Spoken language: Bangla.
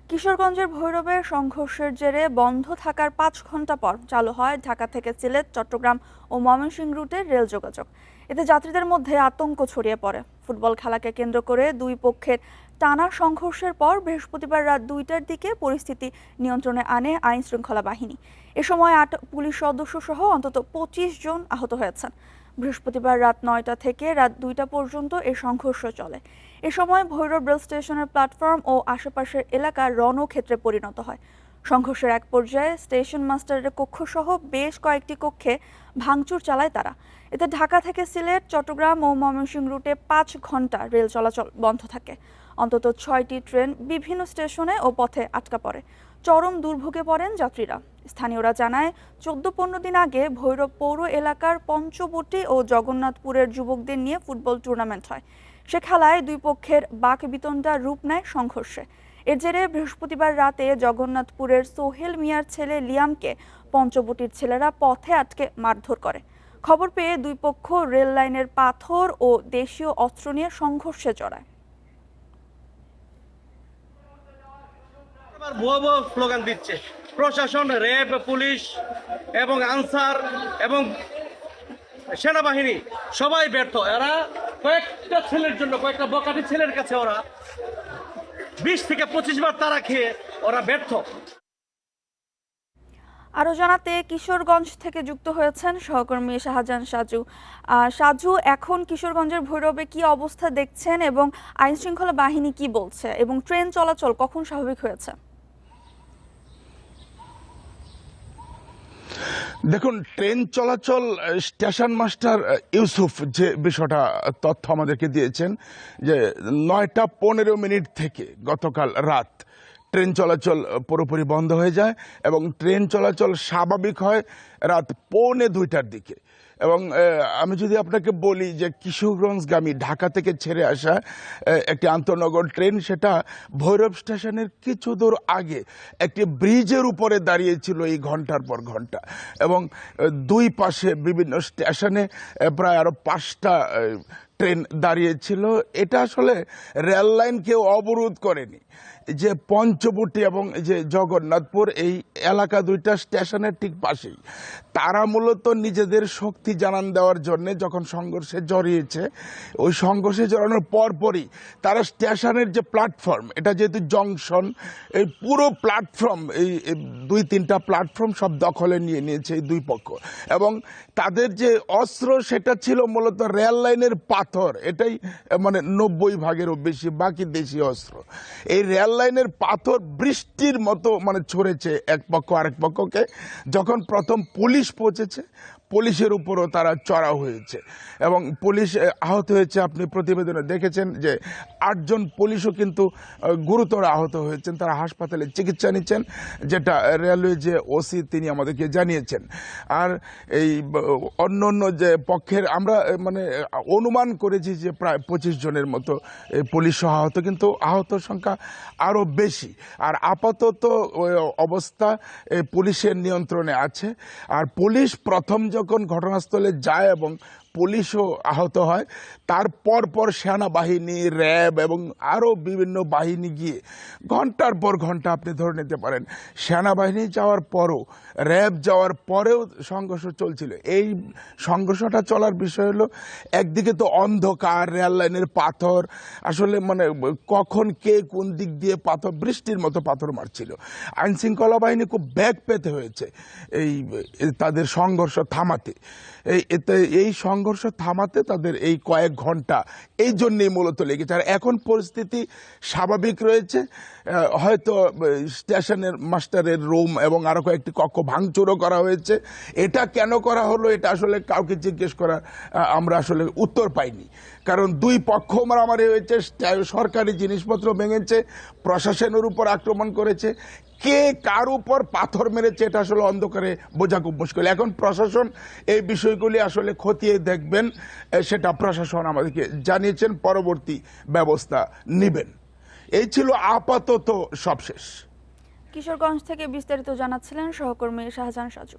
কিশোরগঞ্জের ভৈরবে সংঘর্ষের জেরে বন্ধ থাকার ৫ ঘন্টা পর চালু হয় ঢাকা থেকে সিলেট, চট্টগ্রাম ও ময়মনসিংহ রুটের রেল যোগাযোগ। এতে যাত্রীদের মধ্যে আতঙ্ক ছড়িয়ে পড়ে। ফুটবল খেলাকে কেন্দ্র করে দুই পক্ষের টানা সংঘর্ষের পর বৃহস্পতিবার রাত ২টার দিকে পরিস্থিতি নিয়ন্ত্রণে আনে আইন শৃঙ্খলা বাহিনী। এ সময় ৮ পুলিশ সদস্য সহ অন্তত ২৫ জন আহত হয়েছেন। বৃহস্পতিবার রাত ৯টা থেকে রাত ২টা পর্যন্ত এ সংঘর্ষ চলে। এ সময় ভৈরব রেল স্টেশনের প্ল্যাটফর্ম ও আশেপাশের এলাকা রণক্ষেত্রে পরিণত হয়। সংঘর্ষের এক পর্যায়ে স্টেশন মাস্টারের কক্ষসহ বেশ কয়েকটি কক্ষে ভাঙচুর চালায় তারা। এতে ঢাকা থেকে সিলেট, চট্টগ্রাম ও ময়মনসিংহ রুটে ৫ ঘন্টা রেল চলাচল বন্ধ থাকে। অন্তত ৬টি ট্রেন বিভিন্ন স্টেশনে ও পথে আটকা পড়ে। চরম দুর্ভোগে পড়েন যাত্রীরা। স্থানীয়রা জানায় ১৪-১৫ দিন আগে ভৈরব পৌর এলাকার পঞ্চবটি ও জগন্নাথপুরের যুবকদের নিয়ে ফুটবল টুর্নামেন্ট হয়। সে খেলায় দুই পক্ষের বাকবিতণ্ডা রূপ নেয় সংঘর্ষে। এর জেরে বৃহস্পতিবার রাতে জগন্নাথপুরের সোহেল মিয়ার ছেলে লিয়ামকে পঞ্চবটির ছেলেরা পথে আটকে মারধর করে। খবর পেয়ে দুই পক্ষ রেল লাইনের পাথর ও দেশীয় অস্ত্র নিয়ে সংঘর্ষে জড়ায়। ভুয়া ভুয়া স্লোগান দিচ্ছে প্রশাসন, র্যাব, পুলিশ এবং আনসার এবং সেনাবাহিনী সবাই ব্যর্থ। এরা কয়েকটা ছেলের জন্য, কয়েকটা বকাটি ছেলের কাছে ওরা ২০ থেকে ২৫ বার তারা খেয়ে ওরা ব্যর্থ। আরও জানাতে কিশোরগঞ্জ থেকে যুক্ত হয়েছেন সহকর্মী শাহজাহান সাজু। সাজু, এখন কিশোরগঞ্জের ভৈরবে কি অবস্থা দেখছেন এবং আইন শৃঙ্খলা বাহিনী কি বলছে এবং ট্রেন চলাচল কখন স্বাভাবিক হয়েছে? দেখুন, ট্রেন চলাচল স্টেশন মাস্টার ইউসুফ যে বিষয়টা তথ্য আমাদেরকে দিয়েছেন যে ৯টা ১৫ মিনিট থেকে গতকাল রাত ট্রেন চলাচল পুরোপুরি বন্ধ হয়ে যায় এবং ট্রেন চলাচল স্বাভাবিক হয় রাত ১:৩০টার দিকে। এবং আমি যদি আপনাকে বলি যে কিশোরগঞ্জগামী ঢাকা থেকে ছেড়ে আসা একটি আন্তনগর ট্রেন, সেটা ভৈরব স্টেশনের কিছু দূর আগে একটি ব্রিজের উপরে দাঁড়িয়েছিল এই ঘন্টার পর ঘন্টা, এবং দুই পাশে বিভিন্ন স্টেশনে প্রায় আরও ৫টা ট্রেন দাঁড়িয়েছিল। এটা আসলে রেল লাইনকে অবরোধ করেনি। যে পঞ্চবটি এবং যে জগন্নাথপুর, এই এলাকা দুইটা স্টেশনের ঠিক পাশেই, তারা মূলত নিজেদের শক্তি জানান দেওয়ার জন্য যখন সংঘর্ষে জড়িয়েছে, ওই সংঘর্ষে জড়ানোর পরপরই তারা স্টেশনের যে প্ল্যাটফর্ম, এটা যেহেতু জংশন, এই পুরো প্ল্যাটফর্ম, এই ২-৩টা প্ল্যাটফর্ম সব দখলে নিয়ে নিয়েছে এই দুই পক্ষ। এবং তাদের যে অস্ত্র সেটা ছিল মূলত রেল লাইনের পাথর, এটাই মানে ৯০%-এরও বেশি, বাকি দেশীয় অস্ত্র। এই রেল লাইনের পাথর বৃষ্টির মতো মানে ছড়েছে এক পক্ষ আরেক পক্ষকে। যখন প্রথম পুলিশ পৌঁছেছে, পুলিশের উপরও তারা চড়াও হয়েছে এবং পুলিশ আহত হয়েছে। আপনি প্রতিবেদনে দেখেছেন যে ৮ জন পুলিশও কিন্তু গুরুতর আহত হয়েছেন, তারা হাসপাতালে চিকিৎসা নিচ্ছেন, যেটা রেলওয়ে যে ওসি তিনি আমাদেরকে জানিয়েছেন। আর এই অন্য অন্য যে পক্ষের আমরা মানে অনুমান করেছি যে প্রায় ২৫ জনের মতো পুলিশ সহ আহত, কিন্তু আহতর সংখ্যা আরও বেশি। আর আপাতত অবস্থা পুলিশের নিয়ন্ত্রণে আছে। আর পুলিশ প্রথম যখন ঘটনাস্থলে যায় এবং পুলিশও আহত হয়, তারপর পর সেনাবাহিনী, র্যাব এবং আরও বিভিন্ন বাহিনী গিয়ে ঘন্টার পর ঘন্টা, আপনি ধরে নিতে পারেন সেনাবাহিনী যাওয়ার পরও, র্যাব যাওয়ার পরেও সংঘর্ষ চলছিল। এই সংঘর্ষটা চলার বিষয় হলো, একদিকে তো অন্ধকার, রেল লাইনের পাথর, আসলে মানে কখন কে কোন দিক দিয়ে পাথর, বৃষ্টির মতো পাথর মারছিল। আইন শৃঙ্খলা বাহিনী খুব ব্যাগ পেতে হয়েছে এই তাদের সংঘর্ষ থামাতে। এই সংঘর্ষ থামাতে তাদের এই কয়েক ঘন্টা এই জন্যেই মূলত লেগেছে। আর এখন পরিস্থিতি স্বাভাবিক রয়েছে। হয়তো স্টেশনের মাস্টারের রুম এবং আরও কয়েকটি কক্ষ ভাঙচুরও করা হয়েছে। এটা কেন করা হলো, এটা আসলে কাউকে জিজ্ঞেস করা আমরা আসলে উত্তর পাইনি। কারণ দুই পক্ষ মারামারি হয়েছে, সরকারি জিনিসপত্র ভেঙেছে, প্রশাসনের উপর আক্রমণ করেছে। কে কার উপর পাথর মেরেছে এটা আসলে অন্ধকারে বোঝা খুব মুশকিল। এখন প্রশাসন এই বিষয়গুলি আসলে খতিয়ে দেখবেন, সেটা প্রশাসন আমাদেরকে জানিয়েছেন, পরবর্তী ব্যবস্থা নেবেন। এই ছিল আপাতত সবশেষ। কিশোরগঞ্জ থেকে বিস্তারিত জানাচ্ছিলেন সহকর্মী শাহজাহান সাজু।